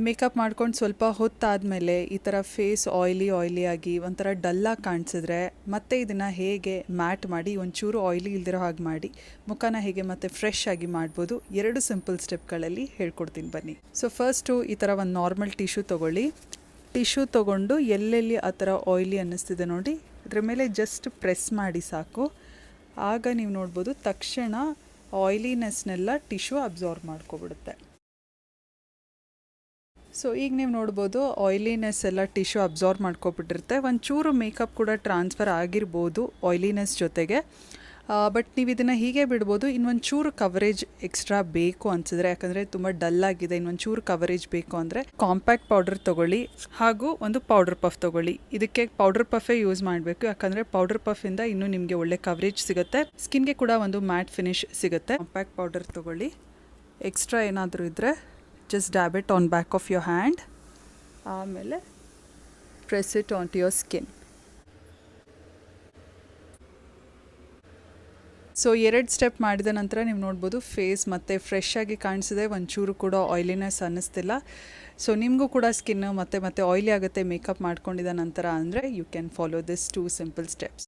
Makeup ಮಾಡ್ಕೊಂಡು ಸ್ವಲ್ಪ ಹೊತ್ತಾದಮೇಲೆ ಈ ಥರ ಫೇಸ್ ಆಯ್ಲಿ ಆಗಿ ಒಂಥರ ಡಲ್ಲಾಗಿ ಕಾಣಿಸಿದ್ರೆ ಮತ್ತೆ ಇದನ್ನು ಹೇಗೆ ಮ್ಯಾಟ್ ಮಾಡಿ ಒಂಚೂರು ಆಯ್ಲಿ ಇಲ್ದಿರೋ ಹಾಗೆ ಮಾಡಿ ಮುಖನ ಹೇಗೆ ಮತ್ತೆ ಫ್ರೆಶ್ ಆಗಿ ಮಾಡ್ಬೋದು 2 ಸಿಂಪಲ್ ಸ್ಟೆಪ್ಗಳಲ್ಲಿ ಹೇಳ್ಕೊಡ್ತೀನಿ ಬನ್ನಿ. ಸೊ ಫಸ್ಟು ಈ ಥರ ಒಂದು ನಾರ್ಮಲ್ ಟಿಶ್ಯೂ ತೊಗೊಳ್ಳಿ. ಟಿಶ್ಯೂ ತೊಗೊಂಡು ಎಲ್ಲೆಲ್ಲಿ ಆ ಥರ ಆಯ್ಲಿ ಅನ್ನಿಸ್ತಿದೆ ನೋಡಿ ಅದ್ರ ಮೇಲೆ ಜಸ್ಟ್ ಪ್ರೆಸ್ ಮಾಡಿ ಸಾಕು. ಆಗ ನೀವು ನೋಡ್ಬೋದು ತಕ್ಷಣ ಆಯ್ಲಿನೆಸ್ನೆಲ್ಲ ಟಿಶ್ಯೂ ಅಬ್ಸಾರ್ವ್ ಮಾಡ್ಕೊಬಿಡುತ್ತೆ. ಸೊ ಈಗ ನೀವು ನೋಡ್ಬೋದು ಆಯ್ಲಿನೆಸ್ ಎಲ್ಲ ಟಿಶ್ಯೂ ಅಬ್ಸಾರ್ವ್ ಮಾಡ್ಕೊಬಿಟ್ಟಿರುತ್ತೆ. ಒಂಚೂರು ಮೇಕಪ್ ಕೂಡ ಟ್ರಾನ್ಸ್ಫರ್ ಆಗಿರ್ಬೋದು ಆಯ್ಲಿನೆಸ್ ಜೊತೆಗೆ, ಬಟ್ ನೀವು ಇದನ್ನು ಹೀಗೆ ಬಿಡ್ಬೋದು. ಇನ್ನೊಂಚೂರು ಕವರೇಜ್ ಎಕ್ಸ್ಟ್ರಾ ಬೇಕು ಅನಿಸಿದ್ರೆ, ಯಾಕಂದರೆ ತುಂಬ ಡಲ್ಲಾಗಿದೆ, ಇನ್ನೊಂಚೂರು ಕವರೇಜ್ ಬೇಕು ಅಂದರೆ ಕಾಂಪ್ಯಾಕ್ಟ್ ಪೌಡರ್ ತೊಗೊಳ್ಳಿ ಹಾಗೂ ಒಂದು ಪೌಡರ್ ಪಫ್ ತೊಗೊಳ್ಳಿ. ಇದಕ್ಕೆ ಪೌಡರ್ ಪಫೇ ಯೂಸ್ ಮಾಡಬೇಕು, ಯಾಕಂದರೆ ಪೌಡರ್ ಪಫಿಂದ ಇನ್ನೂ ನಿಮಗೆ ಒಳ್ಳೆ ಕವರೇಜ್ ಸಿಗುತ್ತೆ, ಸ್ಕಿನ್ಗೆ ಕೂಡ ಒಂದು ಮ್ಯಾಟ್ ಫಿನಿಶ್ ಸಿಗುತ್ತೆ. ಕಾಂಪ್ಯಾಕ್ಟ್ ಪೌಡರ್ ತೊಗೊಳ್ಳಿ. ಎಕ್ಸ್ಟ್ರಾ ಏನಾದರೂ ಇದ್ದರೆ just dab it on back of your hand, ಆಮೇಲೆ press it onto your skin. So 2 step ಮಾಡಿದ ನಂತರ ನೀವು ನೋಡ್ಬೋದು ಫೇಸ್ ಮತ್ತೆ ಫ್ರೆಶ್ ಆಗಿ ಕಾಣಿಸಿದೆ, ಒಂಚೂರು ಕೂಡ ಆಯ್ಲಿನೆಸ್ ಅನ್ನಿಸ್ತಿಲ್ಲ. ಸೊ ನಿಮಗೂ ಕೂಡ ಸ್ಕಿನ್ ಮತ್ತೆ ಆಯ್ಲಿ ಆಗುತ್ತೆ ಮೇಕಪ್ ಮಾಡ್ಕೊಂಡಿದ್ದ ನಂತರ ಅಂದರೆ you can follow this 2 simple steps.